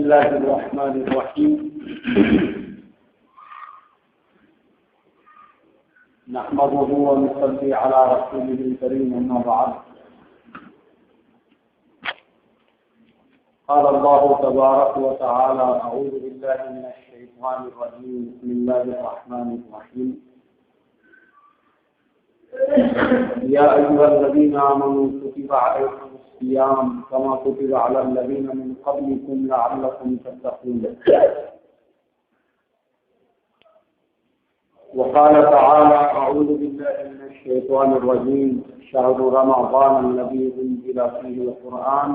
الله الرحمن الرحيم نحمده ونصلي على رسوله الكريم أما بعد قال الله تبارك وتعالى أعوذ بالله من الشيطان الرجيم بسم الله الرحمن الرحيم يا أيها الذين آمنوا كتب عليكم الصيام كما كتب على الذين من قبلكم لعلكم تتقون وقال تعالى أعوذ بالله من الشيطان الرجيم شهر رمضان الذي أنزل فيه القرآن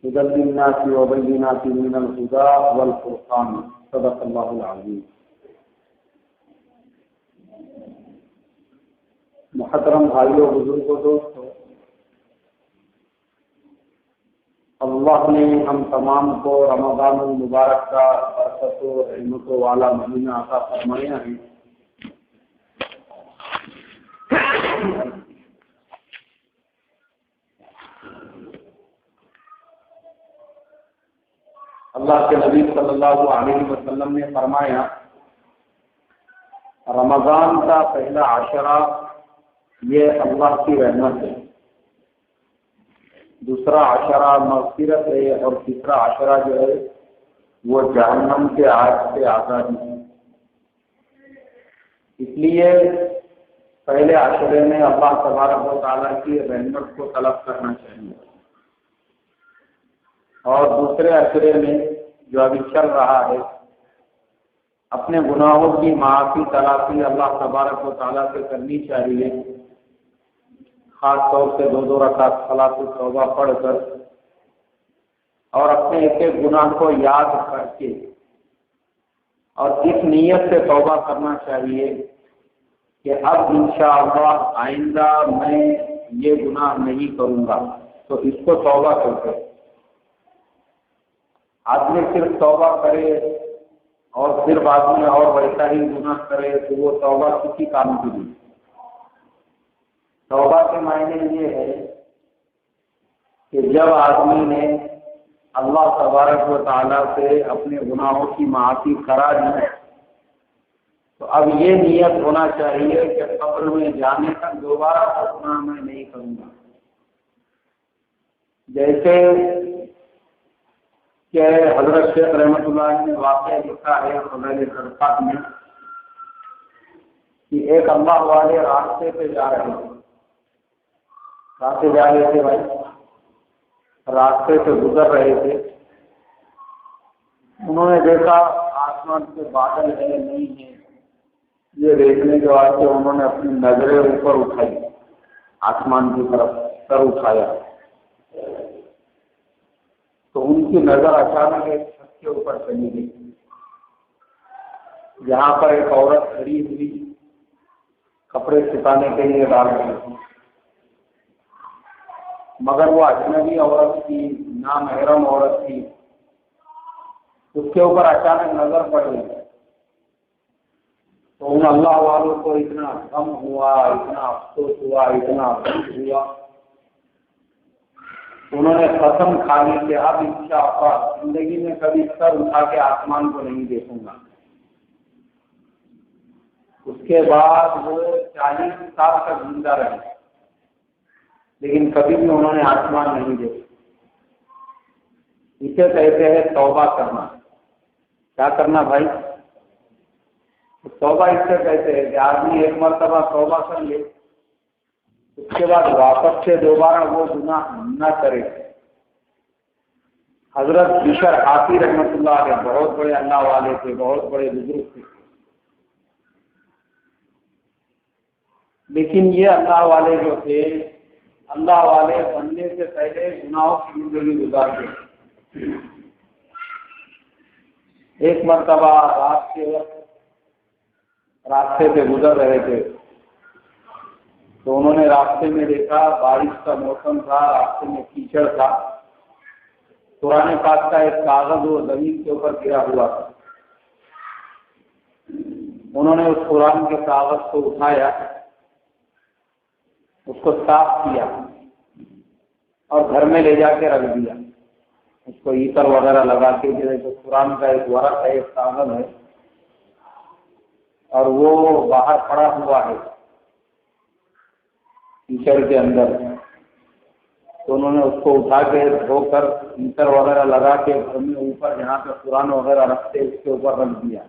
هدى للناس وبينات من الهدى والفرقان صدق الله العظيم. محترم بھائیوں بزرگوں دوستو، اللہ نے ہم تمام کو رمضان المبارک کا برکت و رحمت والا مہینہ عطا فرمایا ہے۔ اللہ کے نبی صلی اللہ علیہ وسلم نے فرمایا رمضان کا پہلا عشرہ یہ اللہ کی رحمت ہے، دوسرا عشرہ مغفرت ہے اور تیسرا عشرہ جو ہے وہ جہنم کے آگ سے آزادی ہے۔ اس لیے پہلے عشرے میں اللہ تبارک و تعالیٰ کی رحمت کو طلب کرنا چاہیے، اور دوسرے عشرے میں جو ابھی چل رہا ہے اپنے گناہوں کی معافی تلافی اللہ تبارک و تعالیٰ سے کرنی چاہیے، خاص طور سے 2 رکعت صلاۃ التوبہ پڑھ کر اور اپنے ایک ایک گناہ کو یاد کر کے اور اس نیت سے توبہ کرنا چاہیے کہ اب انشاءاللہ آئندہ میں یہ گناہ نہیں کروں گا، تو اس کو توبہ کرتے۔ آدمی صرف توبہ کرے اور پھر بعد میں اور ویسا ہی گناہ کرے تو وہ توبہ کسی کام کی نہیں۔ توبہ کے معنی یہ ہے کہ جب آدمی نے اللہ تبارک و تعالیٰ سے اپنے گناہوں کی معافی کرا دی تو اب یہ نیت ہونا چاہیے کہ قبر میں جانے تک دوبارہ گناہ میں نہیں کروں گا۔ جیسے کہ حضرت شیخ رحمۃ اللہ نے واقعہ لکھا ہے فضائل کرفات میں کہ ایک اللہ والے راستے پہ جا رہے تھے، راستے جا رہے تھے بھائی، راستے سے گزر رہے تھے، انہوں نے دیکھا آسمان کے بادل ہے نہیں ہے، یہ دیکھنے کے بعد سے انہوں نے اپنی نظریں اوپر اٹھائی، آسمان کی طرف سر اٹھایا تو ان کی نظر اچانک ایک چھت کے اوپر چلی گئی جہاں پر ایک عورت کھڑی ہوئی کپڑے سکھانے کے لیے ڈال رہی تھی، مگر وہ اجنبی عورت تھی، نامحرم عورت تھی، اس کے اوپر اچانک نظر پڑ گئی تو ان اللہ والوں کو اتنا غم ہوا، اتنا افسوس ہوا، اتنا افسوس ہوا، انہوں نے قسم کھا لی کہ اب انشاءاللہ زندگی میں کبھی سر اٹھا کے آسمان کو نہیں دیکھوں گا۔ اس کے بعد وہ 40 سال تک زندہ رہے لیکن کبھی بھی انہوں نے آسمان نہیں دیکھا۔ اسے کہتے ہیں توبہ کرنا۔ کیا کرنا بھائی؟ توبہ اس سے کہتے ہیں کہ آدمی ایک مرتبہ توبہ کر لے، اس کے بعد واپس سے دوبارہ وہ گناہ نہ کرے۔ حضرت بشر حافی رحمۃ اللہ علیہ بہت بڑے اللہ والے تھے، بہت بڑے بزرگ تھے، لیکن یہ اللہ والے جو تھے اللہ والے بننے سے پہلے گناہوں کی زندگی گزارتے۔ ایک مرتبہ رات کے وقت راستے سے گزر رہے تھے تو انہوں نے راستے میں دیکھا بارش کا موسم تھا، راستے میں کیچڑ تھا، قرآن پاک کا ایک کاغذ وہ زمین کے اوپر گرا ہوا تھا۔ انہوں نے اس قرآن کے کاغذ کو اٹھایا، اس کو صاف کیا اور گھر میں لے جا کے رکھ دیا۔ اس کو عطر وغیرہ لگا کے، جیسے قرآن کا ایک ورق ہے، ایک کاغذ ہے، اور وہ باہر پڑا ہوا ہے کیچڑ کے اندر، تو انہوں نے اس کو اٹھا کے دھو کر عطر وغیرہ لگا کے گھر میں اوپر جہاں پہ قرآن وغیرہ رکھتے اس کے اوپر رکھ دیا۔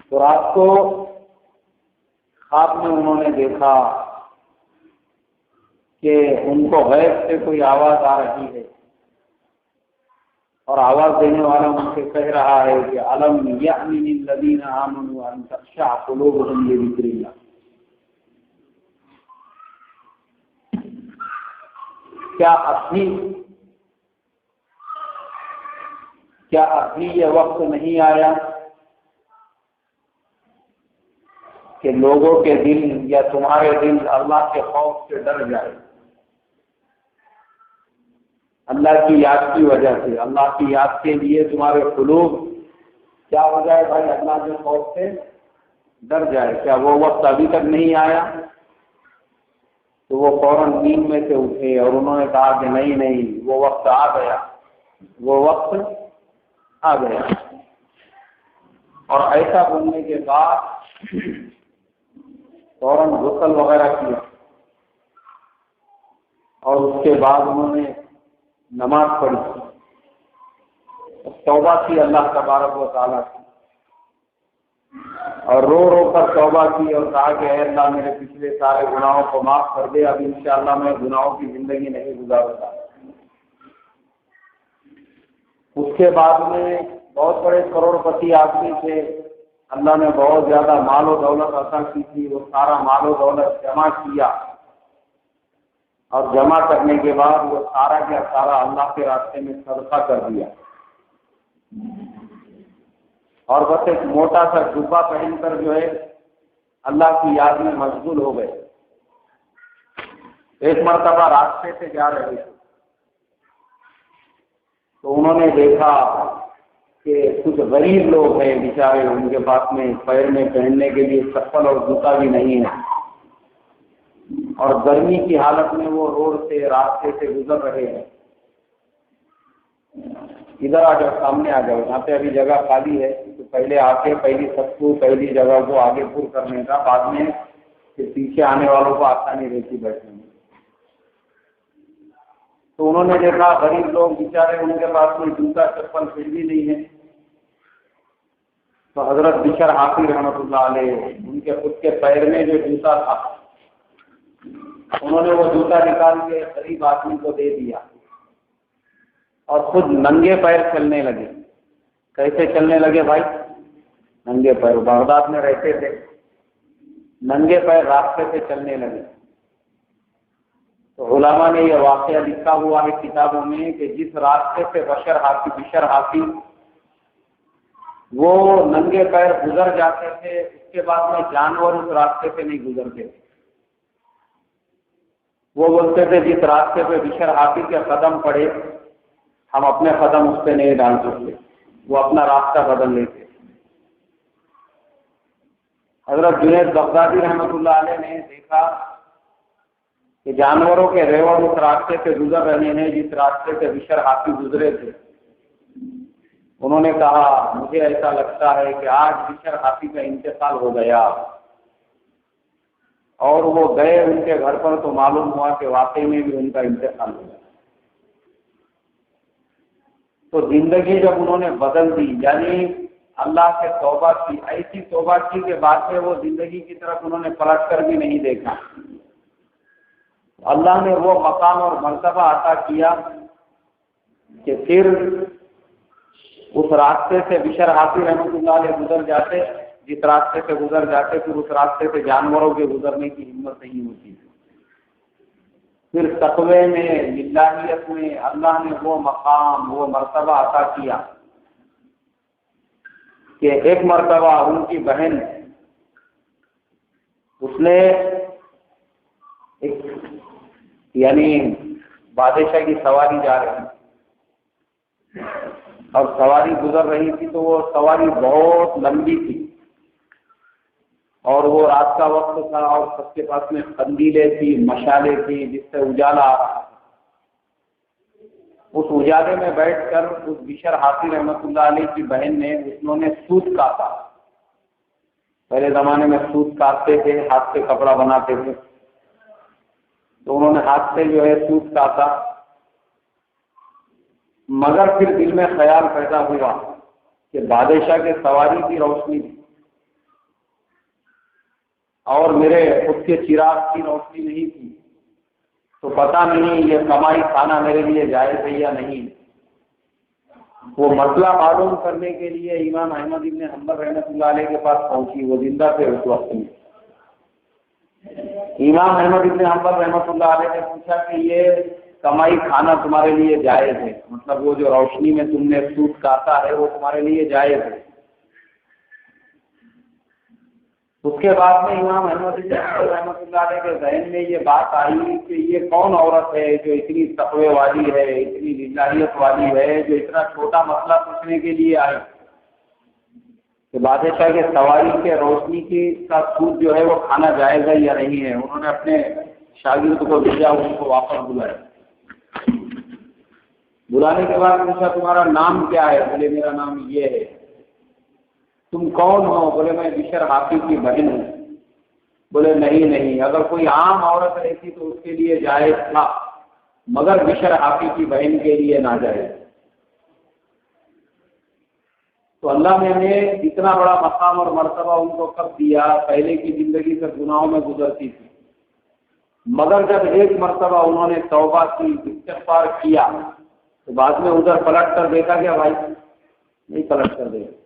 تو رات کو خواب میں انہوں نے دیکھا کہ ان کو غیب سے کوئی آواز آ رہی ہے، اور آواز دینے والا ان سے کہہ رہا ہے کہ الم یأن للذین آمنوا ان تخشع قلوبهم لذکر اللہ۔ کیا ابھی یہ وقت نہیں آیا کہ لوگوں کے دل یا تمہارے دل اللہ کے خوف سے ڈر جائے، اللہ کی یاد کی وجہ سے، اللہ کی یاد کے لیے تمہارے قلوب کیا ہو جائے بھائی، اللہ کے خوف سے ڈر جائے؟ کیا وہ وقت ابھی تک نہیں آیا؟ تو وہ فوراً نیند میں سے اٹھے اور انہوں نے کہا کہ نہیں، وہ وقت آ گیا، وہ وقت آ گیا۔ اور ایسا بولنے کے بعد فوراً غسل وغیرہ کیا، اور اس کے بعد انہوں نے نماز پڑھی، توبہ کی اللہ تبارک و تعالیٰ کی، اور رو رو کر توبہ کی اور کہا کہ اے اللہ میرے پچھلے سارے گناہوں کو معاف کر دے، اب انشاءاللہ میں گناہوں کی زندگی نہیں گزارتا۔ اس کے بعد میں بہت بڑے کروڑ پتی آدمی تھے، اللہ نے بہت زیادہ مال و دولت عطا کی تھی، وہ سارا مال و دولت جمع کیا، اور جمع کرنے کے بعد وہ سارا کا سارا اللہ کے راستے میں صدقہ کر دیا، اور بس ایک موٹا سا جوبہ پہن کر جو ہے اللہ کی یاد میں مشغول ہو گئے۔ ایک مرتبہ راستے سے جا رہے تھے تو انہوں نے دیکھا کہ کچھ غریب لوگ ہیں بیچارے، ان کے پاس میں پیر میں پہننے کے لیے چپل اور جوتا بھی نہیں ہے، اور گرمی کی حالت میں وہ روڈ سے راستے سے گزر رہے ہیں۔ ادھر آ جاؤ، سامنے آ جاؤ، یہاں پہ ابھی جگہ خالی ہے، تو پہلے آ کے پہلی سب کو پہلی جگہ کو آگے پور کرنے کا، بعد میں پھر پیچھے آنے والوں کو آسانی رہتی بیٹھنے میں۔ تو انہوں نے دیکھا غریب لوگ بیچارے، ان کے پاس کوئی جوتا چپل پھر بھی نہیں ہے، تو حضرت بشر حافظ رحمۃ اللہ علیہ ان کے خود کے پیر میں جو جوتا تھا، انہوں نے وہ جوتا نکال کے غریب آدمی کو دے دیا، اور خود ننگے پیر چلنے لگے۔ کیسے چلنے لگے بھائی؟ ننگے پیر، بغداد میں رہتے تھے، ننگے پیر راستے سے چلنے لگے۔ تو علماء نے یہ واقعہ لکھا ہوا ہے کتابوں میں کہ جس راستے سے بشر حافظ وہ ننگے پیر گزر جاتے تھے، اس کے بعد میں جانور اس راستے سے نہیں گزرتے تھے۔ وہ بولتے تھے جس راستے پہ بشر حافظ کے قدم پڑے ہم اپنے قدم اس پہ نہیں ڈال سکتے، وہ اپنا راستہ بدل لیتے۔ حضرت جنید بغدادی رحمۃ اللہ علیہ نے دیکھا کہ جانوروں کے ریوڑ اس راستے سے گزر رہے ہیں جس راستے سے بشر حافظ گزرے تھے۔ انہوں نے کہا مجھے ایسا لگتا ہے کہ آج بشر حافظ کا انتقال ہو گیا، اور وہ گئے ان کے گھر پر تو معلوم ہوا کہ واقعی میں بھی ان کا انتقال ہو گیا۔ تو زندگی جب انہوں نے بدل دی، یعنی اللہ سے توبہ کی، ایسی توبہ کی کہ بعد میں وہ زندگی کی طرف انہوں نے پلٹ کر بھی نہیں دیکھا، اللہ نے وہ مقام اور مرتبہ عطا کیا کہ پھر اس راستے سے بشر حافظ رحمۃ اللہ علیہ گزر جاتے، جس راستے سے گزر جاتے پھر اس راستے سے جانوروں کے گزرنے کی ہمت نہیں ہوتی۔ پھر تقوی میں، للہیت میں اللہ نے وہ مقام، وہ مرتبہ عطا کیا کہ ایک مرتبہ ان کی بہن، اس نے ایک یعنی بادشاہ کی سواری جا رہی اور سواری گزر رہی تھی، تو وہ سواری بہت لمبی تھی اور وہ رات کا وقت تھا، اور سب کے پاس میں قندیلیں تھی، مشالیں تھی جس سے اجالا آ رہا تھا۔ اس اجالے میں بیٹھ کر اس بشر حافی رحمۃ اللہ علیہ کی بہن نے انہوں نے سوت کاتا. پہلے زمانے میں سوت کاٹتے تھے، ہاتھ سے کپڑا بناتے تھے، تو انہوں نے ہاتھ سے جو ہے سوت کاتا. مگر پھر دل میں خیال پیدا ہوا کہ بادشاہ کے سواری کی روشنی اور میرے خود کے چراغ کی روشنی نہیں تھی، تو پتہ نہیں یہ کمائی کھانا میرے لیے جائز ہے یا نہیں. وہ مسئلہ معلوم کرنے کے لیے امام احمد ابن حنبل رحمۃ اللہ علیہ کے پاس پہنچی. وہ زندہ تھے اس وقت میں. امام احمد ابن حنبل رحمۃ اللہ علیہ نے پوچھا کہ یہ کمائی کھانا تمہارے لیے جائز ہے، مطلب وہ جو روشنی میں تم نے سوت کاتا ہے وہ تمہارے لیے جائز ہے. اس کے بعد میں امام احمد بن حنبل رحمۃ اللہ علیہ کے ذہن میں یہ بات آئی کہ یہ کون عورت ہے جو اتنی تقوی والی ہے، اتنی للہیت والی ہے، جو اتنا چھوٹا مسئلہ پوچھنے کے لیے آئی کہ بادشاہ کے سواری کے روشنی کی کا سود جو ہے وہ کھانا جائز ہے یا نہیں ہے. انہوں نے اپنے شاگرد کو بھیجا، ان کو واپس بلایا. بلانے کے بعد پوچھا تمہارا نام کیا ہے؟ بولے میرا نام یہ ہے. تم کون ہو؟ بولے میں بشر حافی کی بہن ہوں. بولے نہیں، اگر کوئی عام عورت رہتی تو اس کے لیے جائز تھا، مگر بشر حافی کی بہن کے لیے ناجائز. تو اللہ نے اتنا بڑا مقام اور مرتبہ ان کو کب دیا؟ پہلے کی زندگی سے گناہوں میں گزرتی تھی، مگر جب ایک مرتبہ انہوں نے توبہ کی، استغفار کیا، تو بعد میں ادھر پلٹ کر دیکھا کیا بھائی؟ نہیں پلٹ کر دیکھا.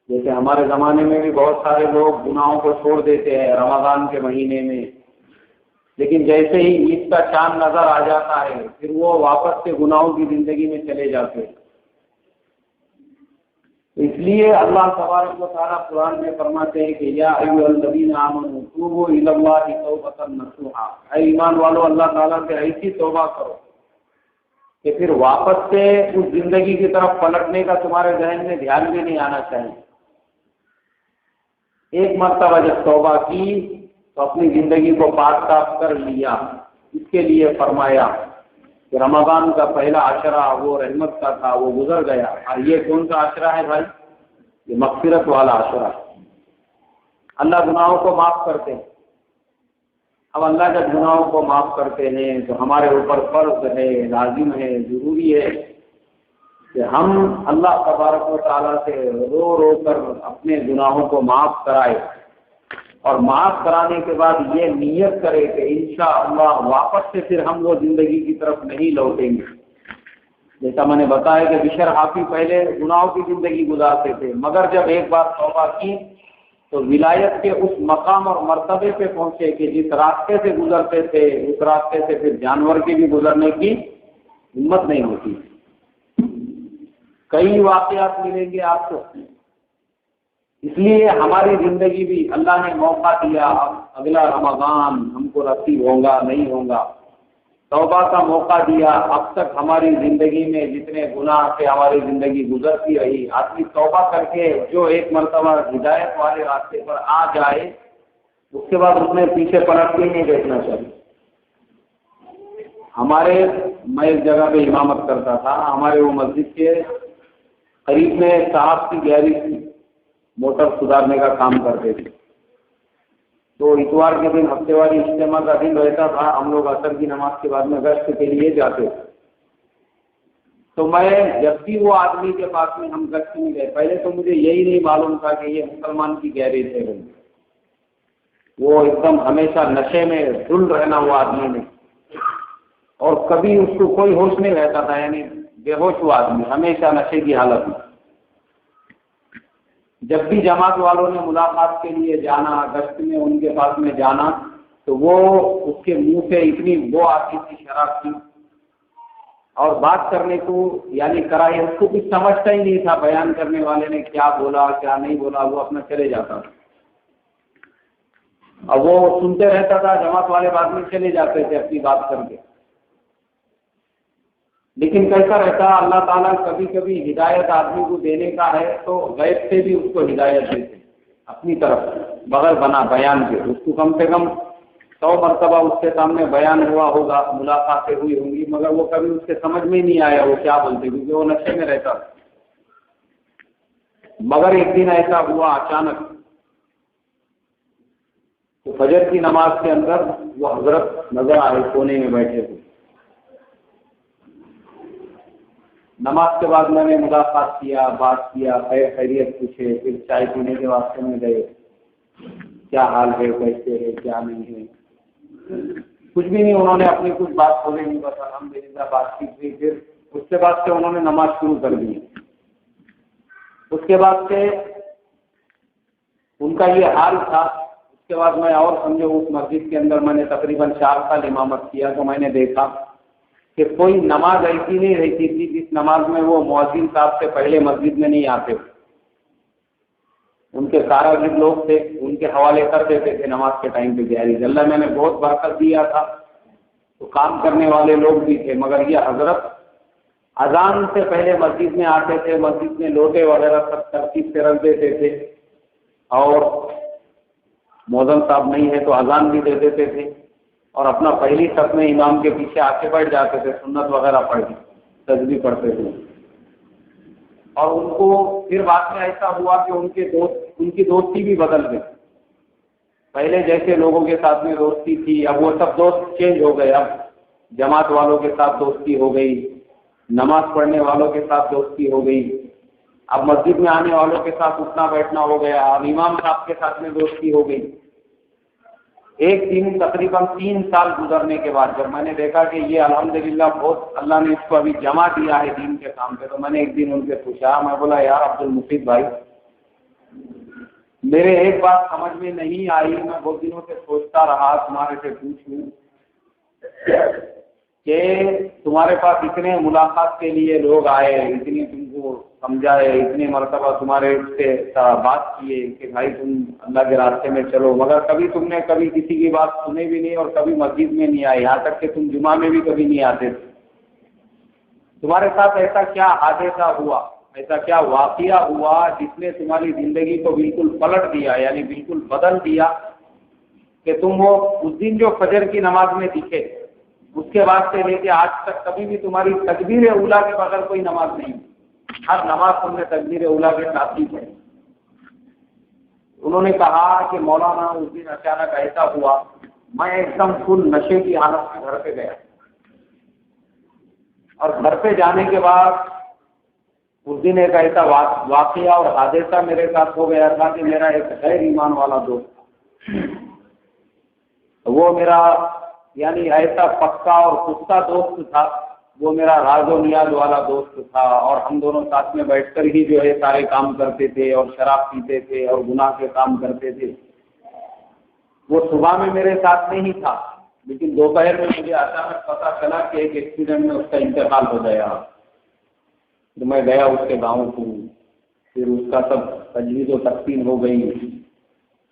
جیسے ہمارے زمانے میں بھی بہت سارے لوگ گناہوں کو چھوڑ دیتے ہیں رمضان کے مہینے میں، لیکن جیسے ہی عید کا چاند نظر آ جاتا ہے پھر وہ واپس سے گناہوں کی زندگی میں چلے جاتے ہیں. اس لیے اللہ تبارک و تعالیٰ قرآن میں فرماتے ہیں کہ یا ایھا الذین آمنوا توبوا الی اللہ توبۃ نصوحا، اے ایمان والو اللہ تعالیٰ سے ایسی توبہ کرو کہ پھر واپس سے اس زندگی کی طرف پلٹنے کا تمہارے ذہن میں دھیان بھی نہیں آنا چاہیے. ایک مرتبہ جب توبہ کی تو اپنی زندگی کو پاک صاف کر لیا. اس کے لیے فرمایا کہ رمضان کا پہلا عشرہ وہ رحمت کا تھا، وہ گزر گیا. اور یہ کون سا عشرہ ہے بھائی؟ یہ مغفرت والا عشرہ. اللہ گناہوں کو معاف کرتے ہیں. اب اللہ جب گناہوں کو معاف کرتے ہیں تو ہمارے اوپر فرض ہے، لازم ہے، ضروری ہے کہ ہم اللہ تبارک و تعالیٰ سے رو رو کر اپنے گناہوں کو معاف کرائے، اور معاف کرانے کے بعد یہ نیت کرے کہ انشاءاللہ واپس سے پھر ہم وہ زندگی کی طرف نہیں لوٹیں گے. جیسا میں نے بتایا کہ بشر حافی پہلے گناہوں کی زندگی گزارتے تھے، مگر جب ایک بار توبہ کی تو ولایت کے اس مقام اور مرتبے پہ پہنچے کہ جس راستے سے گزرتے تھے اس راستے سے پھر جانور کی بھی گزرنے کی ہمت نہیں ہوتی. کئی واقعات ملیں گے آپ کو. اس لیے ہماری زندگی بھی اللہ نے موقع دیا. اب اگلا رمضان ہم کو نصیب ہوگا نہیں ہوگا، توبہ کا موقع دیا. اب تک ہماری زندگی میں جتنے گناہ سے ہماری زندگی گزرتی رہی، آدمی توبہ کر کے جو ایک مرتبہ ہدایت والے راستے پر آ جائے اس کے بعد اس نے پیچھے پلٹ کے نہیں دیکھنا چاہیے. میں ایک جگہ پہ امامت کرتا تھا، ہمارے وہ مسجد کے قریب میں صاحب کی گیرج تھی، موٹر سدھارنے کا کام کرتے تھے. تو اتوار کے دن ہفتے والی اجتماع کا دن رہتا تھا، ہم لوگ عصر کی نماز کے بعد میں گشت کے لیے جاتے تھے. تو میں جب بھی وہ آدمی کے پاس میں ہم گشت میں گئے، پہلے تو مجھے یہی نہیں معلوم تھا کہ یہ مسلمان کی گیرج ہے. وہ ایک دم ہمیشہ نشے میں دھل رہنا وہ آدمی نے، اور کبھی اس کو کوئی ہوش نہیں رہتا تھا، یعنی بے ہوش ہوا آدمی ہمیشہ نشے کی حالت میں. جب بھی جماعت والوں نے ملاقات کے لیے جانا، گشت میں ان کے پاس میں جانا، تو وہ اس کے منہ سے اتنی بو آتی تھی شراب کی، اور بات کرنے کو یعنی کرائی اس کو کچھ سمجھتا ہی نہیں تھا. بیان کرنے والے نے کیا بولا کیا نہیں بولا، وہ اپنا چلے جاتا تھا. اور وہ سنتے رہتا تھا، جماعت والے بعد میں چلے جاتے تھے اپنی بات کر کے. لیکن کیسا رہتا اللہ تعالیٰ کبھی کبھی ہدایت آدمی کو دینے کا ہے تو غیب سے بھی اس کو ہدایت دیتے اپنی طرف بغیر بنا بیان کے. اس کو کم سے کم 100 مرتبہ اس کے سامنے بیان ہوا ہوگا، ملاقاتیں ہوئی ہوں گی، مگر وہ کبھی اس کے سمجھ میں ہی نہیں آیا وہ کیا بولتے، کیونکہ وہ نشے میں رہتا تھا۔ مگر ایک دن ایسا ہوا اچانک، تو فجر کی نماز کے اندر وہ حضرت نظر آئے، کونے میں بیٹھے ہوئے۔ نماز کے بعد میں نے ملاقات کیا، بات کیا، خیر خیریت پوچھے، پھر چائے پینے کے واسطے میں گئے، کیا حال ہے، کیسے ہے، کیا نہیں ہے، کچھ بھی نہیں، انہوں نے اپنی کچھ بات بولے نہیں، بس الحمدللہ بات چیت ہوئی۔ پھر اس کے بعد سے انہوں نے نماز شروع کر دی۔ اس کے بعد سے ان کا یہ حال تھا۔ اس کے بعد میں اور سمجھو اس مسجد کے اندر میں نے تقریباً 4 سال امامت کیا، تو میں نے دیکھا کہ کوئی نماز ایسی نہیں رہتی تھی جس نماز میں وہ مؤذن صاحب سے پہلے مسجد میں نہیں آتے۔ ان کے کاراگر لوگ تھے، ان کے حوالے کر دیتے تھے نماز کے ٹائم پہ تیاری۔ اللہ میں نے بہت برکت دیا تھا، تو کام کرنے والے لوگ بھی تھے، مگر یہ حضرت اذان سے پہلے مسجد میں آتے تھے، مسجد میں لوٹے وغیرہ سب ترتیب سے رکھ دیتے تھے، اور مؤذن صاحب نہیں ہے تو اذان بھی دے دیتے تھے، اور اپنا پہلی صف میں امام کے پیچھے آ کے بیٹھ جاتے تھے، سنت وغیرہ پڑھ کے تسبیح پڑھتے تھے۔ اور ان کو پھر بعد میں ایسا ہوا کہ ان کی دوستی بھی بدل گئی۔ پہلے جیسے لوگوں کے ساتھ میں دوستی تھی، اب وہ سب دوست چینج ہو گئے۔ اب جماعت والوں کے ساتھ دوستی ہو گئی، نماز پڑھنے والوں کے ساتھ دوستی ہو گئی، اب مسجد میں آنے والوں کے ساتھ اٹھنا بیٹھنا ہو گیا، اب امام صاحب کے ساتھ میں دوستی ہو گئی۔ ایک دن تقریباً 3 سال گزرنے کے بعد جب میں نے دیکھا کہ یہ الحمدللہ بہت اللہ نے اس کو ابھی جمع دیا ہے دین کے کام پہ، تو میں نے ایک دن ان سے پوچھا، میں بولا یار عبدالمفید بھائی، میرے ایک بات سمجھ میں نہیں آئی، میں بہت دنوں سے سوچتا رہا تمہارے سے پوچھوں کہ تمہارے پاس اتنے ملاقات کے لیے لوگ آئے، اتنی تم کو سمجھائے، اتنے مرتبہ تمہارے سے بات کیے کہ بھائی تم اللہ کے راستے میں چلو، مگر کبھی تم نے کبھی کسی کی بات سنی بھی نہیں اور کبھی مسجد میں نہیں آئے، یہاں تک کہ تم جمعہ میں بھی کبھی نہیں آتے تھے۔ تمہارے ساتھ ایسا کیا حادثہ ہوا، ایسا کیا واقعہ ہوا جس نے تمہاری زندگی کو بالکل پلٹ دیا، یعنی بالکل بدل دیا، کہ تم وہ اس دن جو فجر کی نماز میں دکھے، اس کے بعد سے لے کے آج تک کبھی بھی تمہاری تکبیر اولیٰ کے بغیر کوئی نماز نہیں، ہر نماز تم نے تکبیر اولیٰ کے ساتھ ہی پڑھی۔ انہوں نے کہا کہ مولانا اس دن اچانک ایسا ہوا، میں ایک دم فل نشے کی حالت میں گھر پہ گیا، اور گھر پہ جانے کے بعد اس دن ایک ایسا واقعہ اور حادثہ میرے ساتھ ہو گیا تھا کہ میرا ایک غیر ایمان والا دوست تھا، وہ میرا یعنی ایسا پکا اور پختہ دوست تھا، وہ میرا راز و نیاز والا دوست تھا، اور ہم دونوں ساتھ میں بیٹھ کر ہی جو ہے سارے کام کرتے تھے اور شراب پیتے تھے اور گناہ کے کام کرتے تھے۔ وہ صبح میں میرے ساتھ میں ہی تھا، لیکن دوپہر میں مجھے اچانک پتہ چلا کہ ایک ایکسیڈنٹ میں اس کا انتقال ہو گیا۔ تو میں گیا اس کے گاؤں کو، پھر اس کا سب تجویز و تقسیم ہو گئی،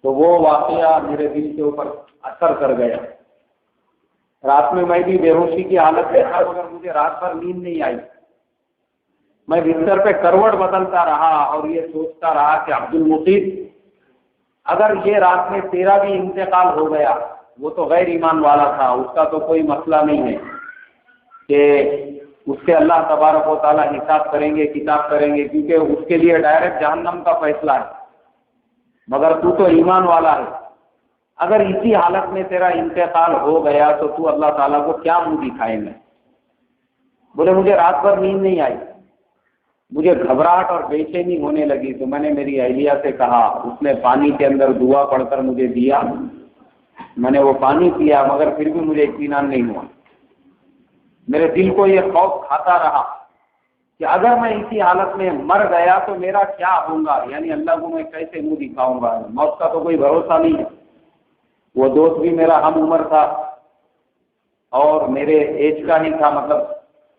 تو وہ واقعہ میرے دل کے اوپر اثر کر گیا۔ رات میں بھی بے ہوشی کی حالت میں تھا، مگر مجھے رات بھر نیند نہیں آئی۔ میں بستر پہ کروٹ بدلتا رہا اور یہ سوچتا رہا کہ عبدالمفید، اگر یہ رات میں تیرا بھی انتقال ہو گیا، وہ تو غیر ایمان والا تھا، اس کا تو کوئی مسئلہ نہیں ہے کہ اس سے اللہ تبارک و تعالیٰ حساب کریں گے، کتاب کریں گے، کیونکہ اس کے لیے ڈائریکٹ جہنم کا فیصلہ ہے، مگر تو ایمان والا ہے، اگر اسی حالت میں تیرا انتقال ہو گیا تو اللہ تعالیٰ کو کیا منہ دکھائے گا؟ بولے مجھے رات بھر نیند نہیں آئی، مجھے گھبراہٹ اور بے چینی ہونے لگی، تو میں نے میری اہلیہ سے کہا، اس نے پانی کے اندر دعا پڑھ کر مجھے دیا، میں نے وہ پانی پیا، مگر پھر بھی مجھے اطمینان نہیں ہوا۔ میرے دل کو یہ خوف کھاتا رہا کہ اگر میں اسی حالت میں مر گیا تو میرا کیا ہوگا، یعنی اللہ کو میں کیسے منہ دکھاؤں گا، موت کا تو کوئی بھروسہ نہیں ہے۔ وہ دوست بھی میرا ہم عمر تھا اور میرے ایج کا ہی تھا، مطلب،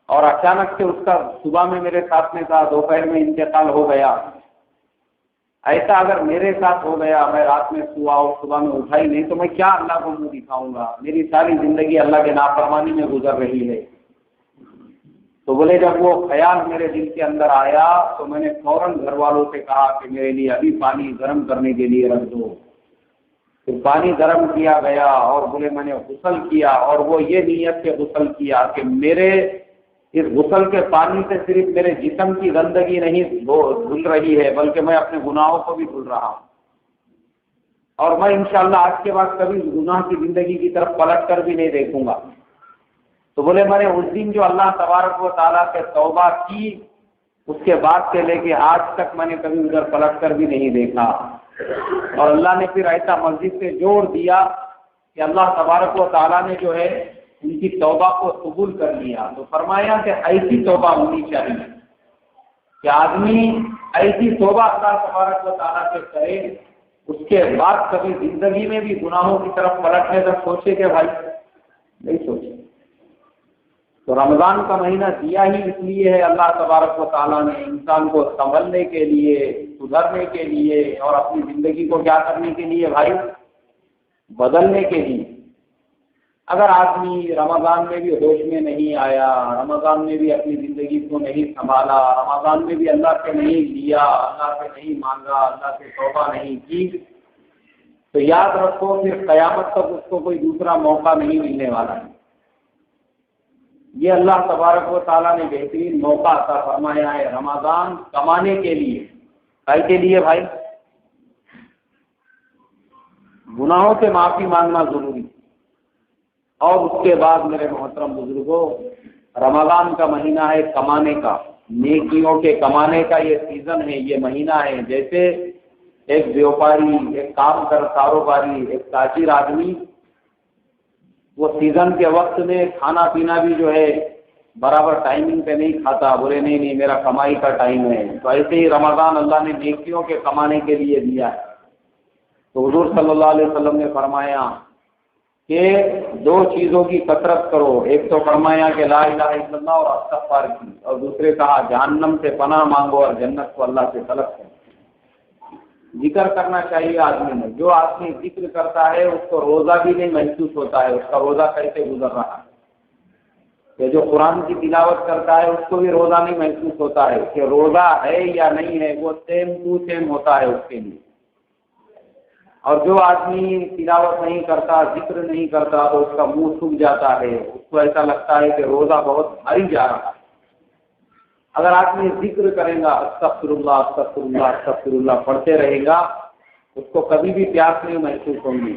اور اچانک سے اس کا صبح میں میرے ساتھ میں تھا، دوپہر میں انتقال ہو گیا۔ ایسا اگر میرے ساتھ ہو گیا، میں رات میں سوا اور صبح میں اٹھا ہی نہیں، تو میں کیا اللہ کو منہ دکھاؤں گا؟ میری ساری زندگی اللہ کے نافرمانی میں گزر رہی ہے۔ تو بولے جب وہ خیال میرے دل کے اندر آیا تو میں نے فوراً گھر والوں سے کہا کہ میرے لیے ابھی پانی گرم کرنے کے لیے رکھ دو۔ پھر پانی گرم کیا گیا اور بولے میں نے غسل کیا، اور وہ یہ نیت سے غسل کیا کہ میرے اس غسل کے پانی سے صرف میرے جسم کی گندگی نہیں دھل رہی ہے بلکہ میں اپنے گناہوں کو بھی دھل رہا ہوں، اور میں انشاءاللہ آج کے بعد کبھی گناہ کی زندگی کی طرف پلٹ کر بھی نہیں دیکھوں گا۔ تو بولے میں نے اس دن جو اللہ تبارک و تعالیٰ سے توبہ کی، اس کے بعد سے لے کے آج تک میں نے کبھی ادھر پلٹ کر بھی نہیں دیکھا۔ اور اللہ نے پھر ایسا مسجد سے جوڑ دیا کہ اللہ تبارک و تعالیٰ نے جو ہے ان کی توبہ کو قبول کر لیا۔ تو فرمایا کہ ایسی توبہ ہونی چاہیے کہ آدمی ایسی توبہ اللہ تبارک و تعالیٰ سے کرے، اس کے بعد کبھی زندگی میں بھی گناہوں کی طرف پلٹنے کا سوچے کہ بھائی نہیں سوچے۔ تو رمضان کا مہینہ دیا ہی اس لیے ہے اللہ تبارک و تعالیٰ نے انسان کو سنبھلنے کے لیے، سدھرنے کے لیے، اور اپنی زندگی کو کیا کرنے کے لیے بھائی، بدلنے کے لیے۔ اگر آدمی رمضان میں بھی ہوش میں نہیں آیا، رمضان میں بھی اپنی زندگی کو نہیں سنبھالا، رمضان میں بھی اللہ سے نہیں لیا، اللہ سے نہیں مانگا، اللہ سے توبہ نہیں کی، تو یاد رکھو پھر قیامت تک اس کو کوئی دوسرا موقع نہیں ملنے والا ہے۔ یہ اللہ تبارک و تعالیٰ نے بہترین موقع عطا فرمایا ہے رمضان کمانے کے لیے۔ کائے کے لیے بھائی؟ گناہوں سے معافی مانگنا ضروری، اور اس کے بعد میرے محترم بزرگوں، رمضان کا مہینہ ہے کمانے کا، نیکیوں کے کمانے کا یہ سیزن ہے، یہ مہینہ ہے۔ جیسے ایک بیوپاری، ایک کاروباری، ایک تاجر آدمی وہ سیزن کے وقت میں کھانا پینا بھی جو ہے برابر ٹائمنگ پہ نہیں کھاتا، بولے نہیں میرا کمائی کا ٹائم ہے۔ تو ایسے ہی رمضان اللہ نے نیکیوں کے کمانے کے لیے دیا ہے۔ تو حضور صلی اللہ علیہ وسلم نے فرمایا کہ دو چیزوں کی کثرت کرو، ایک تو فرمایا کہ لا الہ الا اللہ اور استغفار کی، اور دوسرے کہا جہنم سے پناہ مانگو اور جنت کو اللہ سے طلب کرو۔ ذکر کرنا چاہیے آدمی میں، جو آدمی ذکر کرتا ہے اس کو روزہ بھی نہیں محسوس ہوتا ہے، اس کا روزہ کیسے گزر رہا ہے۔ یہ جو قرآن کی تلاوت کرتا ہے اس کو بھی روزہ نہیں محسوس ہوتا ہے کہ روزہ ہے یا نہیں ہے، وہ سیم ٹو سیم ہوتا ہے اس کے لیے۔ اور جو آدمی تلاوت نہیں کرتا، ذکر نہیں کرتا، تو اس کا منہ سوکھ جاتا ہے، اس کو ایسا لگتا ہے کہ روزہ بہت بھاری جا رہا ہے۔ اگر آدمی ذکر کرے گا، استغفر اللہ استغفر اللہ استغفر اللہ پڑھتے رہے گا، اس کو کبھی بھی پیاس نہیں محسوس ہوگی۔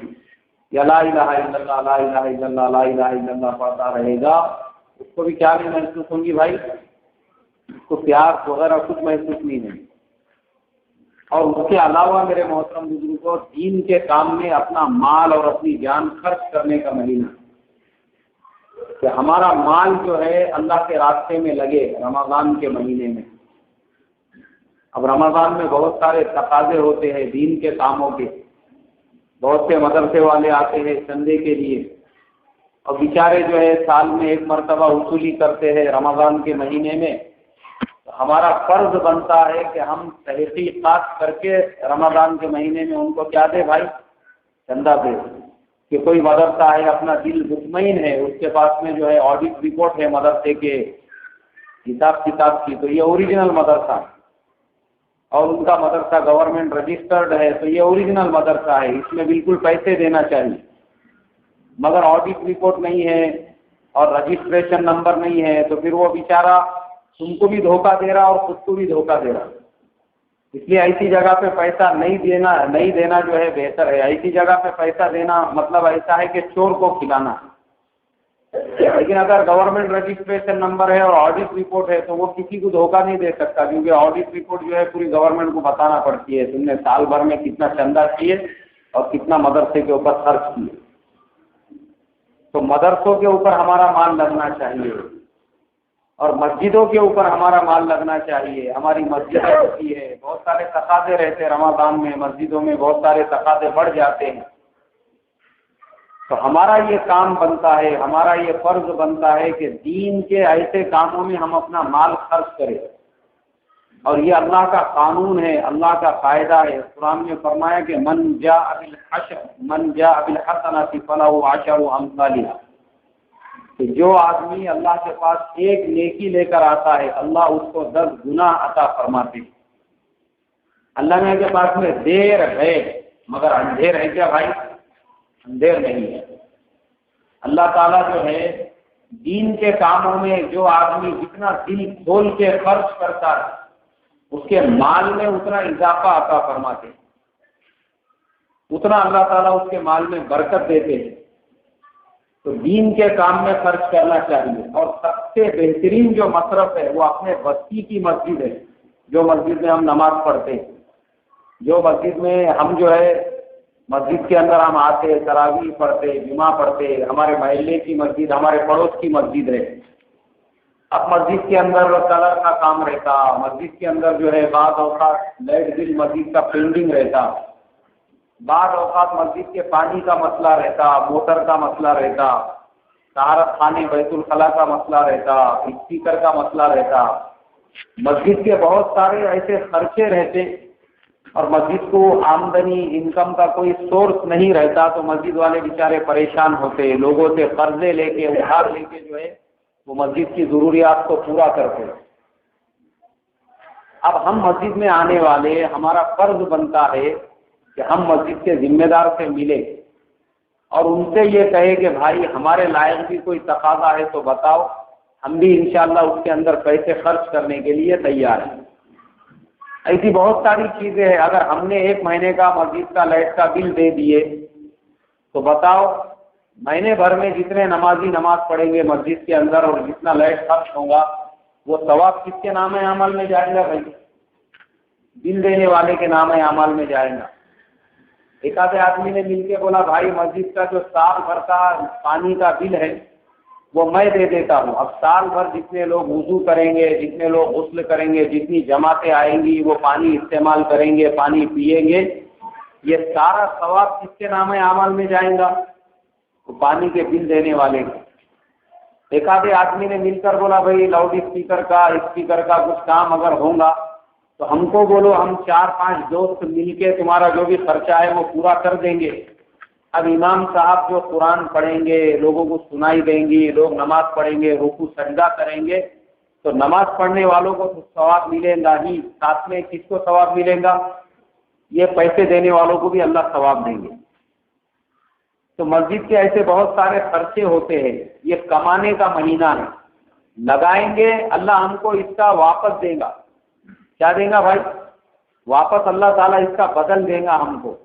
یا لا الہ الا اللہ لا الہ الا اللہ لا الہ الا اللہ پڑھتا رہے گا، اس کو بھی کیا نہیں محسوس ہوگی بھائی، اس کو پیاس وغیرہ کچھ محسوس نہیں ہوگی۔ اور اس کے علاوہ میرے محترم بزرگوں، دین کے کام میں اپنا مال اور اپنی جان خرچ کرنے کا مہینہ، کہ ہمارا مال جو ہے اللہ کے راستے میں لگے رمضان کے مہینے میں۔ اب رمضان میں بہت سارے تقاضے ہوتے ہیں دین کے کاموں کے، بہت سے مدرسے والے آتے ہیں چندے کے لیے، اور بیچارے جو ہے سال میں ایک مرتبہ وصولی کرتے ہیں رمضان کے مہینے میں۔ تو ہمارا فرض بنتا ہے کہ ہم تحقیقات کر کے رمضان کے مہینے میں ان کو کیا دے بھائی، چندہ دے۔ کہ کوئی مدرسہ ہے اپنا دل مطمئن ہے، اس کے پاس میں جو ہے آڈٹ رپورٹ ہے مدرسے کے حساب کتاب کی، تو یہ اوریجنل مدرسہ ہے، اور ان کا مدرسہ گورنمنٹ رجسٹرڈ ہے، تو یہ اوریجنل مدرسہ ہے، اس میں بالکل پیسے دینا چاہیے۔ مگر آڈٹ رپورٹ نہیں ہے اور رجسٹریشن نمبر نہیں ہے، تو پھر وہ بیچارہ تم کو بھی دھوکہ دے رہا اور خود کو بھی دھوکہ دے رہا۔ اس لیے ایسی جگہ پہ پیسہ نہیں دینا جو ہے بہتر ہے۔ ایسی جگہ پہ پیسہ دینا مطلب ایسا ہے کہ چور کو کھلانا۔ لیکن اگر گورنمنٹ رجسٹریشن نمبر ہے اور آڈٹ رپورٹ ہے تو وہ کسی کو دھوکہ نہیں دے سکتا، کیونکہ آڈٹ رپورٹ جو ہے پوری گورنمنٹ کو بتانا پڑتی ہے تم نے سال بھر میں کتنا چندہ کیے اور کتنا مدرسے کے اوپر خرچ کیے۔ تو مدرسوں کے اوپر ہمارا مال لگنا چاہیے، اور مسجدوں کے اوپر ہمارا مال لگنا چاہیے۔ ہماری مسجدیں ہوتی ہے، بہت سارے تقاضے رہتے ہیں رمضان میں، مسجدوں میں بہت سارے تقاضے بڑھ جاتے ہیں، تو ہمارا یہ کام بنتا ہے، ہمارا یہ فرض بنتا ہے کہ دین کے ایسے کاموں میں ہم اپنا مال خرچ کریں۔ اور یہ اللہ کا قانون ہے، اللہ کا قاعدہ ہے۔ قرآن میں فرمایا کہ من جاء بالحسنۃ فلہ عشر امثالها، کہ جو آدمی اللہ کے پاس ایک نیکی لے کر آتا ہے اللہ اس کو 10 گنا عطا فرماتے ہیں۔ اللہ کے پاس میں دیر ہے مگر اندھیر ہے کیا بھائی؟ اندھیر نہیں ہے۔ اللہ تعالیٰ جو ہے دین کے کاموں میں جو آدمی جتنا دل کھول کے خرچ کرتا ہے اس کے مال میں اتنا اضافہ عطا فرماتے ہیں، اتنا اللہ تعالیٰ اس کے مال میں برکت دیتے ہیں۔ تو دین کے کام میں خرچ کرنا چاہیے، اور سب سے بہترین جو مصرف ہے وہ اپنے بستی کی مسجد ہے، جو مسجد میں ہم نماز پڑھتے ہیں، جو مسجد میں ہم جو ہے مسجد کے اندر ہم آتے، تراویح پڑھتے، جمعہ پڑھتے، ہمارے محلے کی مسجد، ہمارے پڑوس کی مسجد ہے۔ اب مسجد کے اندر کلر کا کام رہتا، مسجد کے اندر جو ہے بعض اوقات لائٹ بل مسجد کا پینڈنگ رہتا، بعض اوقات مسجد کے پانی کا مسئلہ رہتا، موٹر کا مسئلہ رہتا، طہارت خانے بیت الخلا کا مسئلہ رہتا، اسپیکر کا مسئلہ رہتا، مسجد کے بہت سارے ایسے خرچے رہتے، اور مسجد کو آمدنی انکم کا کوئی سورس نہیں رہتا، تو مسجد والے بیچارے پریشان ہوتے، لوگوں سے قرضے لے کے ادھار لے کے جو ہے وہ مسجد کی ضروریات کو پورا کرتے۔ اب ہم مسجد میں آنے والے، ہمارا فرض بنتا ہے کہ ہم مسجد کے ذمہ دار سے ملے اور ان سے یہ کہے کہ بھائی ہمارے لائق بھی کوئی تقاضا ہے تو بتاؤ، ہم بھی انشاءاللہ اس کے اندر پیسے خرچ کرنے کے لیے تیار ہیں۔ ایسی بہت ساری چیزیں ہیں، اگر ہم نے ایک مہینے کا مسجد کا لائٹ کا بل دے دیے تو بتاؤ مہینے بھر میں جتنے نمازی نماز پڑھیں گے مسجد کے اندر اور جتنا لائٹ خرچ ہوگا وہ ثواب کس کے نام اعمال میں جائے گا؟ بھائی بل دینے والے کے نام اعمال میں جائے گا۔ ایک آدھے آدمی نے مل کے بولا بھائی مسجد کا جو سال بھر کا پانی کا بل ہے وہ میں دے دیتا ہوں، اب سال بھر جتنے لوگ وضو کریں گے، جتنے لوگ غسل کریں گے، جتنی جماعتیں آئیں گی وہ پانی استعمال کریں گے، پانی پیئیں گے، یہ سارا ثواب کس کے نام اعمال میں جائے گا؟ وہ پانی کے بل دینے والے کے۔ ایک آدھے آدمی نے مل کر بولا بھائی لاؤڈ اسپیکر کا کچھ کام اگر ہوگا تو ہم کو بولو، ہم 4-5 دوست مل کے تمہارا جو بھی خرچہ ہے وہ پورا کر دیں گے۔ اب امام صاحب جو قرآن پڑھیں گے، لوگوں کو سنائی دیں گی، لوگ نماز پڑھیں گے، رکوع سجدہ کریں گے، تو نماز پڑھنے والوں کو تو ثواب ملے گا ہی، ساتھ میں کس کو ثواب ملے گا؟ یہ پیسے دینے والوں کو بھی اللہ ثواب دیں گے۔ تو مسجد کے ایسے بہت سارے خرچے ہوتے ہیں، یہ کمانے کا مہینہ ہے، لگائیں گے اللہ ہم کو اس کا واپس دے گا۔ کیا دے گا بھائی؟ واپس اللہ تعالیٰ اس کا بدل دے گا ہم کو۔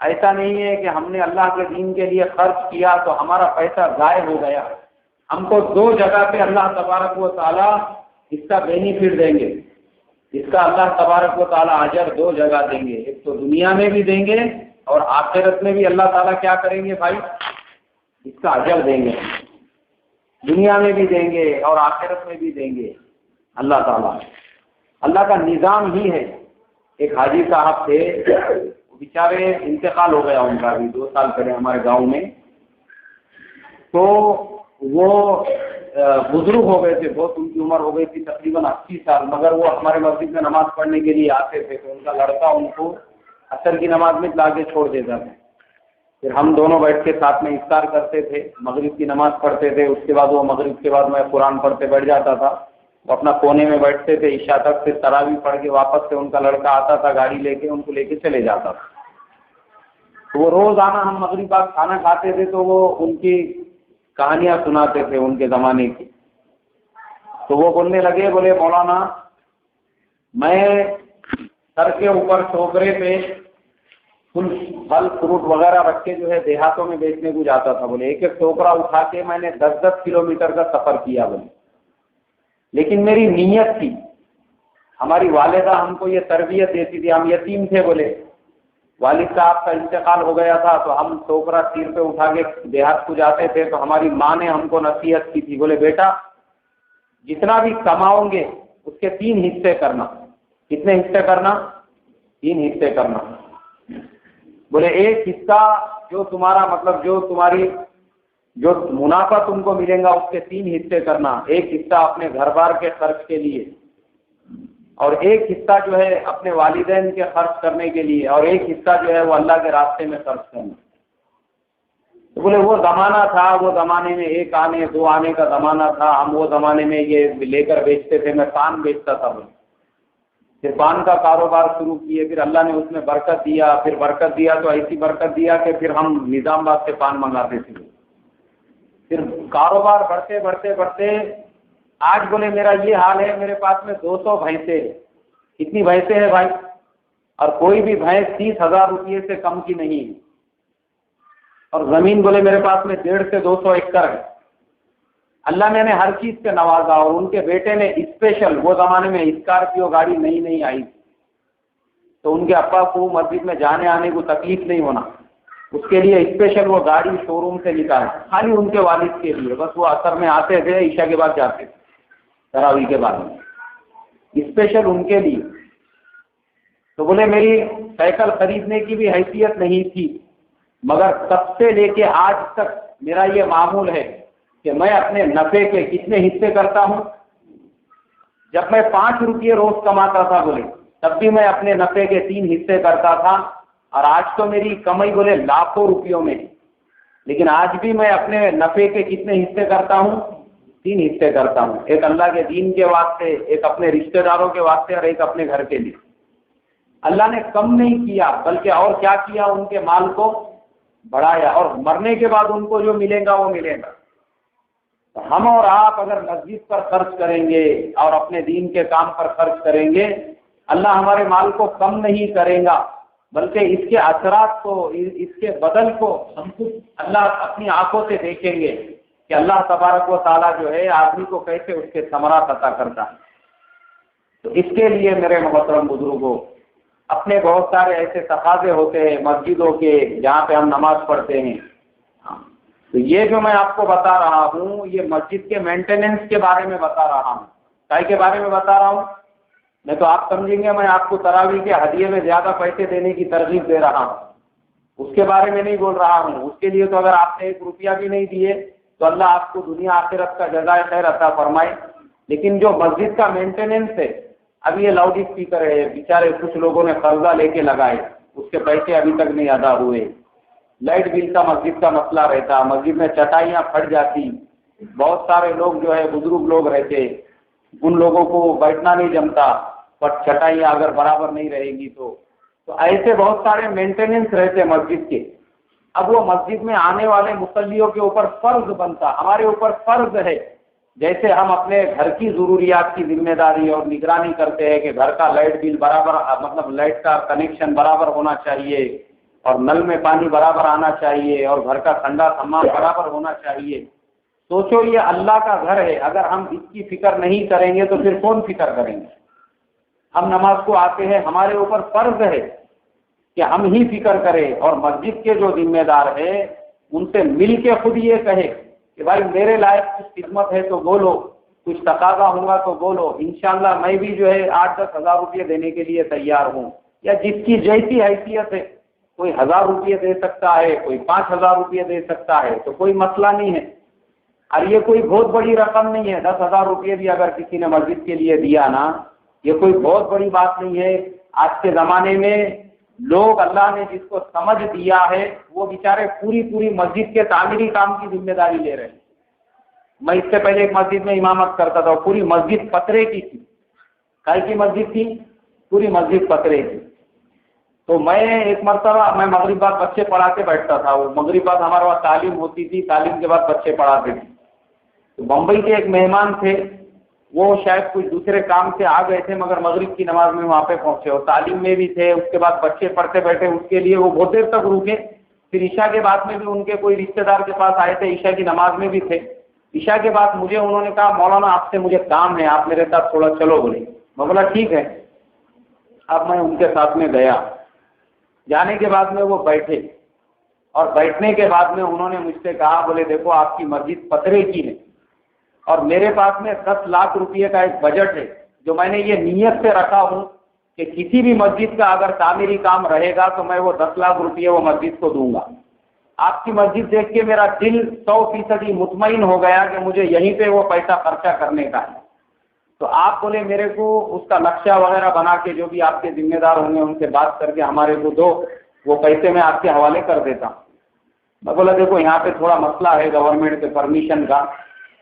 ایسا نہیں ہے کہ ہم نے اللہ کے دین کے لیے خرچ کیا تو ہمارا پیسہ ضائع ہو گیا، ہم کو 2 جگہ پہ اللہ تبارک و تعالیٰ اس کا بینیفٹ دیں گے، اس کا اللہ تبارک و تعالیٰ اجر 2 جگہ دیں گے، ایک تو دنیا میں بھی دیں گے اور آخرت میں بھی اللہ تعالیٰ کیا کریں گے بھائی؟ اس کا اجر دیں گے، دنیا میں بھی دیں گے اور آخرت میں بھی دیں گے اللہ تعالیٰ۔ اللہ کا نظام ہی ہے۔ ایک حاجی صاحب تھے، بیچارے انتقال ہو گیا ان کا ابھی 2 سال پہلے ہمارے گاؤں میں، تو وہ بزرگ ہو گئے تھے، بہت ان کی عمر ہو گئی تھی تقریباً 80 سال، مگر وہ ہمارے مسجد میں نماز پڑھنے کے لیے آتے تھے، تو ان کا لڑکا ان کو عصر کی نماز میں لا کے چھوڑ دیتا تھا، پھر ہم دونوں بیٹھ کے ساتھ میں افطار کرتے تھے، مغرب کی نماز پڑھتے تھے، اس کے بعد وہ مغرب کے بعد میں قرآن پڑھتے بیٹھ جاتا تھا، وہ اپنا کونے میں بیٹھتے تھے عشاء تک، پھر تراویح پڑھ کے واپس سے ان کا لڑکا آتا تھا گاڑی لے کے، ان کو لے کے چلے جاتا تھا۔ تو وہ روزانہ ہم مغرب بعد کھانا کھاتے تھے تو وہ ان کی کہانیاں سناتے تھے ان کے زمانے کی۔ تو وہ بولنے لگے، بولے مولانا میں سر کے اوپر ٹوکرے پہ پھل فروٹ وغیرہ رکھ کے جو ہے دیہاتوں میں بیچنے کو جاتا تھا، بولے ایک ٹوکرا اٹھا کے میں نے 10 کلومیٹر کا سفر کیا، بولے لیکن میری نیت تھی، ہماری والدہ ہم کو یہ تربیت دیتی تھی، ہم یتیم تھے، بولے والد صاحب کا انتقال ہو گیا تھا تو ہم ٹوکرا سیر پہ اٹھا کے دیہات کو جاتے تھے، تو ہماری ماں نے ہم کو نصیحت کی تھی، بولے بیٹا جتنا بھی کماؤ گے اس کے 3 حصے کرنا۔ کتنے حصے کرنا؟ 3 حصے کرنا۔ بولے ایک حصہ جو تمہارا مطلب جو منافع تم کو ملے گا اس کے 3 حصے کرنا، ایک حصہ اپنے گھر بار کے خرچ کے لیے، اور ایک حصہ جو ہے اپنے والدین کے خرچ کرنے کے لیے، اور ایک حصہ جو ہے وہ اللہ کے راستے میں خرچ کرنا۔ تو بولے وہ زمانہ تھا، وہ زمانے میں 1 آنے 2 آنے کا زمانہ تھا، ہم وہ زمانے میں یہ لے کر بیچتے تھے، میں پان بیچتا تھا، بولے پھر پان کا کاروبار شروع کیے، پھر اللہ نے اس میں برکت دیا، پھر برکت دیا تو ایسی برکت دیا کہ پھر ہم نظام آباد سے پان منگاتے تھے۔ پھر کاروبار بڑھتے بڑھتے بڑھتے آج بولے میرا یہ حال ہے، میرے پاس میں 200 بھینسیں ہیں۔ کتنی بھینسیں ہیں بھائی؟ اور کوئی بھی بھینس 30,000 روپئے سے کم کی نہیں ہے، اور زمین بولے میرے پاس میں 150 سے 200 ایکڑ ہے۔ اللہ نے ہر چیز سے نوازا، اور ان کے بیٹے نے اسپیشل، وہ زمانے میں اسکارپیو گاڑی نہیں آئی تھی، تو ان کے ابا کو مسجد میں جانے آنے کو تکلیف نہیں ہونا، اس کے لیے اسپیشل وہ گاڑی شو روم سے نکالی، خالی ان کے والد کے لیے، بس وہ اثر میں آتے تھے، عشاء کے بعد جاتے تھے، تراویح کے بعد اسپیشل ان کے لیے۔ تو بولے میری سائیکل خریدنے کی بھی حیثیت نہیں تھی، مگر تب سے لے کے آج تک میرا یہ معمول ہے کہ میں اپنے نفع کے کتنے حصے کرتا ہوں۔ جب میں 5 روپئے روز کماتا تھا بولے، تب بھی میں اپنے نفع کے 3 حصے کرتا تھا، اور آج تو میری کمائی بولے لاکھوں روپیوں میں، لیکن آج بھی میں اپنے نفع کے کتنے حصے کرتا ہوں؟ 3 حصے کرتا ہوں، ایک اللہ کے دین کے واسطے، ایک اپنے رشتہ داروں کے واسطے، اور ایک اپنے گھر کے لیے۔ اللہ نے کم نہیں کیا، بلکہ اور کیا کیا، ان کے مال کو بڑھایا، اور مرنے کے بعد ان کو جو ملے گا وہ ملے گا۔ ہم اور آپ اگر مسجد پر خرچ کریں گے اور اپنے دین کے کام پر خرچ کریں گے، اللہ ہمارے مال کو کم نہیں کرے گا، بلکہ اس کے اثرات کو، اس کے بدل کو ہم خود اللہ اپنی آنکھوں سے دیکھیں گے کہ اللہ تبارک و تعالیٰ جو ہے آدمی کو کیسے اس کے ثمرات عطا کرتا ہے۔ تو اس کے لیے میرے محترم بزرگوں، اپنے بہت سارے ایسے تقاضے ہوتے ہیں مسجدوں کے جہاں پہ ہم نماز پڑھتے ہیں۔ تو یہ جو میں آپ کو بتا رہا ہوں، یہ مسجد کے مینٹیننس کے بارے میں بتا رہا ہوں، کائے کے بارے میں بتا رہا ہوں؟ میں تو آپ سمجھیں گے میں آپ کو تراویح کے ہدیے میں زیادہ پیسے دینے کی ترغیب دے رہا ہوں، اس کے بارے میں نہیں بول رہا ہوں۔ اس کے لیے تو اگر آپ نے 1 روپیہ بھی نہیں دیے تو اللہ آپ کو دنیا آخرت کا جزائے خیر عطا فرمائے۔ لیکن جو مسجد کا مینٹیننس ہے، اب یہ لاؤڈ اسپیکر ہے، بیچارے کچھ لوگوں نے قرضہ لے کے لگائے، اس کے پیسے ابھی تک نہیں ادا ہوئے۔ لائٹ بل کا مسجد کا مسئلہ رہتا، مسجد میں چٹائیاں پھٹ جاتی، بہت سارے لوگ جو ہے بزرگ لوگ رہتے، ان لوگوں کو بیٹھنا نہیں جمتا، پر چٹائیاں اگر برابر نہیں رہے گی تو ایسے بہت سارے مینٹیننس رہتے مسجد کے۔ اب وہ مسجد میں آنے والے مصلیوں کے اوپر فرض بنتا، ہمارے اوپر فرض ہے، جیسے ہم اپنے گھر کی ضروریات کی ذمہ داری اور نگرانی کرتے ہیں کہ گھر کا لائٹ بل برابر، مطلب لائٹ کا کنیکشن برابر ہونا چاہیے، اور نل میں پانی برابر آنا چاہیے، اور گھر کا ٹھنڈا سامان برابر ہونا چاہیے۔ سوچو یہ اللہ کا گھر ہے، اگر ہم اس کی فکر نہیں کریں گے تو پھر کون فکر کریں گے؟ ہم نماز کو آتے ہیں، ہمارے اوپر فرض ہے کہ ہم ہی فکر کریں، اور مسجد کے جو ذمہ دار ہیں ان سے مل کے خود یہ کہے کہ بھائی میرے لائق کچھ خدمت ہے تو بولو، کچھ تقاضا ہوگا تو بولو، انشاءاللہ میں بھی جو ہے 8-10 ہزار روپئے دینے کے لیے تیار ہوں، یا جس کی جیسی حیثیت ہے، کوئی 1000 روپئے دے سکتا ہے، کوئی 5000 روپئے دے سکتا ہے، تو کوئی مسئلہ نہیں ہے۔ اور یہ کوئی بہت بڑی رقم نہیں ہے، 10,000 روپئے بھی اگر کسی نے مسجد کے لیے دیا نا، یہ کوئی بہت بڑی بات نہیں ہے۔ آج کے زمانے میں لوگ، اللہ نے جس کو سمجھ دیا ہے، وہ بیچارے پوری مسجد کے تعمیری کام کی ذمہ داری لے رہے ہیں۔ میں اس سے پہلے ایک مسجد میں امامت کرتا تھا، پوری مسجد پترے کی تھی۔ کائے کی مسجد تھی؟ پوری مسجد پترے کی۔ تو میں ایک مرتبہ میں مغرب بعد بچے پڑھاتے بیٹھتا تھا، وہ مغرب بعد ہمارے وہاں تعلیم ہوتی تھی، تعلیم کے بعد بچے پڑھاتے تھے۔ تو بمبئی کے ایک مہمان تھے، وہ شاید کچھ دوسرے کام سے آ گئے تھے، مگر مغرب کی نماز میں وہاں پہ پہنچے، اور تعلیم میں بھی تھے، اس کے بعد بچے پڑھتے بیٹھے، اس کے لیے وہ بہت دیر تک رکے۔ پھر عشاء کے بعد میں بھی ان کے کوئی رشتہ دار کے پاس آئے تھے، عشاء کی نماز میں بھی تھے۔ عشاء کے بعد مجھے انہوں نے کہا مولانا آپ سے مجھے کام ہے، آپ میرے ساتھ تھوڑا چلو بولے۔ میں بولا ٹھیک ہے۔ اب میں ان کے ساتھ میں گیا، جانے کے بعد میں وہ بیٹھے، اور بیٹھنے کے بعد میں انہوں نے مجھ سے کہا، بولے دیکھو آپ کی مسجد پترے کی ہے، اور میرے پاس میں 10 لاکھ روپئے کا ایک بجٹ ہے، جو میں نے یہ نیت سے رکھا ہوں کہ کسی بھی مسجد کا اگر تعمیری کام رہے گا تو میں وہ 10 لاکھ روپئے وہ مسجد کو دوں گا۔ آپ کی مسجد دیکھ کے میرا دل 100% مطمئن ہو گیا کہ مجھے یہیں پہ وہ پیسہ خرچہ کرنے کا ہے۔ تو آپ بولے میرے کو اس کا نقشہ وغیرہ بنا کے، جو بھی آپ کے ذمہ دار ہوں گے ان سے بات کر کے ہمارے کو دو، وہ پیسے میں آپ کے حوالے کر دیتا ہوں۔ میں بولا دیکھو یہاں پہ تھوڑا مسئلہ ہے گورنمنٹ کے پرمیشن کا،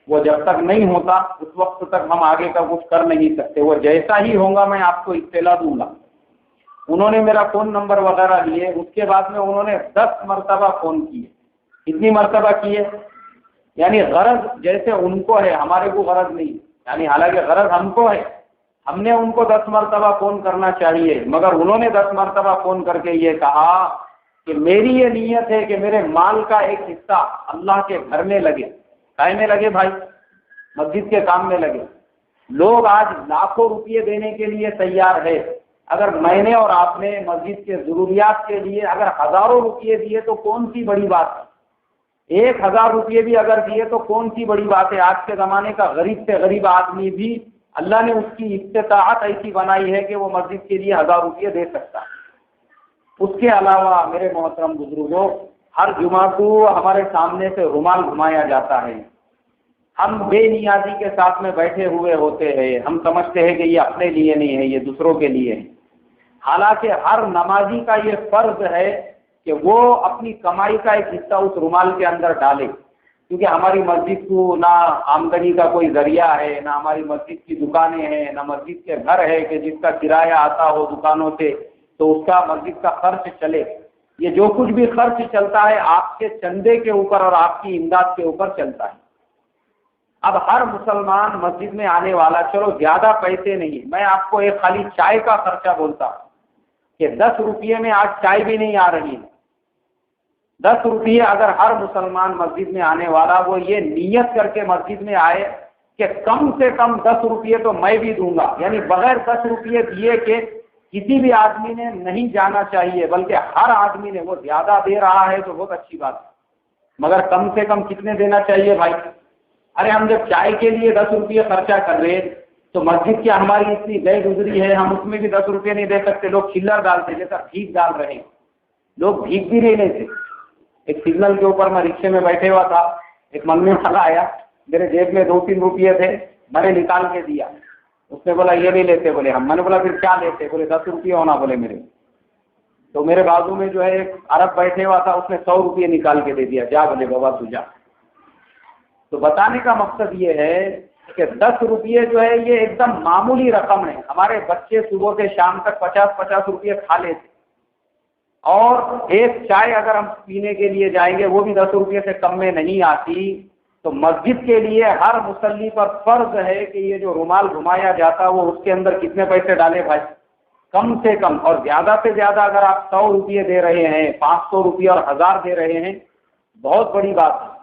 وہ جب تک نہیں ہوتا اس وقت تک ہم آگے کا کچھ کر نہیں سکتے. وہ جیسا ہی ہوگا میں آپ کو اطلاع دوں گا. انہوں نے میرا فون نمبر وغیرہ لیے. اس کے بعد میں انہوں نے 10 مرتبہ فون کیے. کتنی مرتبہ کیے؟ یعنی غرض جیسے ان کو ہے ہمارے کو غرض نہیں. یعنی حالانکہ غرض ہم کو ہے, ہم نے ان کو 10 مرتبہ فون کرنا چاہیے, مگر انہوں نے 10 مرتبہ فون کر کے یہ کہا کہ میری یہ نیت ہے کہ میرے مال کا ایک حصہ اللہ کے گھر میں لگے. کائے میں لگے بھائی؟ مسجد کے کام میں لگے. لوگ آج لاکھوں روپئے دینے کے لیے تیار ہے. اگر میں نے اور آپ نے مسجد کے ضروریات کے لیے اگر ہزاروں روپئے دیے تو کون سی بڑی بات ہے؟ 1000 روپئے بھی اگر دیے تو کون سی بڑی بات ہے؟ آج کے زمانے کا غریب سے غریب آدمی بھی اللہ نے اس کی استطاعت ایسی بنائی ہے کہ وہ مسجد کے لیے 1000 روپئے دے سکتا ہے. اس کے علاوہ میرے محترم بزرگوں, ہر جمعہ کو ہمارے سامنے سے رومال گھمایا جاتا ہے. ہم بے نیازی کے ساتھ میں بیٹھے ہوئے ہوتے ہیں. ہم سمجھتے ہیں کہ یہ اپنے لیے نہیں ہے, یہ دوسروں کے لیے ہے. حالانکہ ہر نمازی کا یہ فرض ہے کہ وہ اپنی کمائی کا ایک حصہ اس رومال کے اندر ڈالے, کیونکہ ہماری مسجد کو نہ آمدنی کا کوئی ذریعہ ہے, نہ ہماری مسجد کی دکانیں ہیں, نہ مسجد کے گھر ہے کہ جس کا کرایہ آتا ہو دکانوں سے تو اس کا مسجد کا خرچ چلے. یہ جو کچھ بھی خرچ چلتا ہے آپ کے چندے کے اوپر اور آپ کی امداد کے اوپر چلتا ہے. اب ہر مسلمان مسجد میں آنے والا, چلو زیادہ پیسے نہیں, میں آپ کو ایک خالی چائے کا خرچہ بولتا ہوں کہ 10 روپئے میں آج چائے بھی نہیں آ رہی ہے. 10 روپئے اگر ہر مسلمان مسجد میں آنے والا وہ یہ نیت کر کے مسجد میں آئے کہ کم سے کم 10 روپئے تو میں بھی دوں گا, یعنی بغیر 10 روپئے دیے کہ کسی بھی آدمی نے نہیں جانا چاہیے, بلکہ ہر آدمی نے, وہ زیادہ دے رہا ہے تو بہت اچھی بات ہے, مگر کم سے کم کتنے دینا چاہیے بھائی؟ ارے ہم جب چائے کے لیے 10 روپئے خرچہ کر رہے تو مسجد کیا ہماری اتنی گئی گزری ہے, ہم اس میں بھی 10 روپئے نہیں دے سکتے؟ لوگ چلر ڈالتے, جیسا بھیک ڈال رہے ہیں. لوگ بھیک بھی نہیں لیتے. ایک سگنل کے اوپر میں رکشے میں بیٹھے ہوا تھا, ایک منگنے والا آیا, میرے جیب میں 2-3 روپئے تھے, میں نے نکال کے دیا. اس نے بولا یہ نہیں لیتے, بولے ہم. میں نے بولا پھر کیا لیتے؟ بولے 10 روپئے ہونا, بولے میرے. تو میرے بازو میں جو ہے ایک عرب بیٹھے ہوا تھا, اس نے 100 روپئے نکال کے دے دیا, جا بولے بابا تو جا. تو بتانے کا مقصد یہ ہے کہ 10 روپئے جو ہے یہ ایک دم معمولی رقم ہے. ہمارے بچے صبح سے شام تک 50-50 روپئے کھا لیتے, اور ایک چائے اگر ہم پینے کے لیے جائیں گے وہ بھی 10 روپئے سے کم میں نہیں آتی. تو مسجد کے لیے ہر مصلی پر فرض ہے کہ یہ جو رومال گھمایا جاتا وہ اس کے اندر کتنے پیسے ڈالے بھائی؟ کم سے کم. اور زیادہ سے زیادہ اگر آپ 100 روپئے دے رہے ہیں, 500 روپئے اور 1000 دے رہے ہیں, بہت بڑی بات ہے.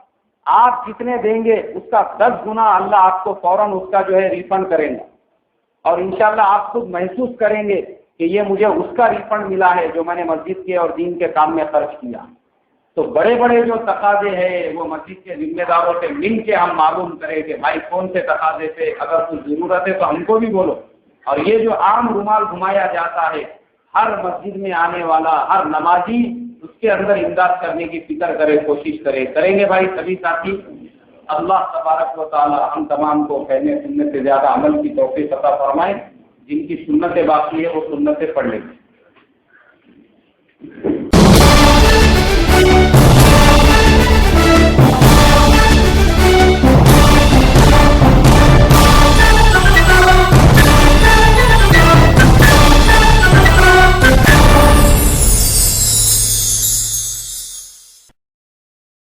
آپ جتنے دیں گے اس کا 10 گنا اللہ آپ کو فوراً اس کا جو ہے ریفنڈ کریں گے, اور انشاءاللہ آپ خود محسوس کریں گے کہ یہ مجھے اس کا ریفنڈ ملا ہے جو میں نے مسجد کے اور دین کے کام میں خرچ کیا. تو بڑے بڑے جو تقاضے ہیں وہ مسجد کے ذمہ داروں سے مل کے ہم معلوم کریں کہ بھائی کون سے تقاضے سے اگر کچھ ضرورت ہے تو ہم کو بھی بولو. اور یہ جو عام رومال گھمایا جاتا ہے, ہر مسجد میں آنے والا ہر نمازی اس کے اندر امداد کرنے کی فکر کرے, کوشش کریں گے بھائی سبھی ساتھی. اللہ تبارک و تعالی ہم تمام کو کہنے سننے سے زیادہ عمل کی توفیق عطا فرمائے. جن کی سنتیں باقی ہے وہ سنتیں پڑھ لیں.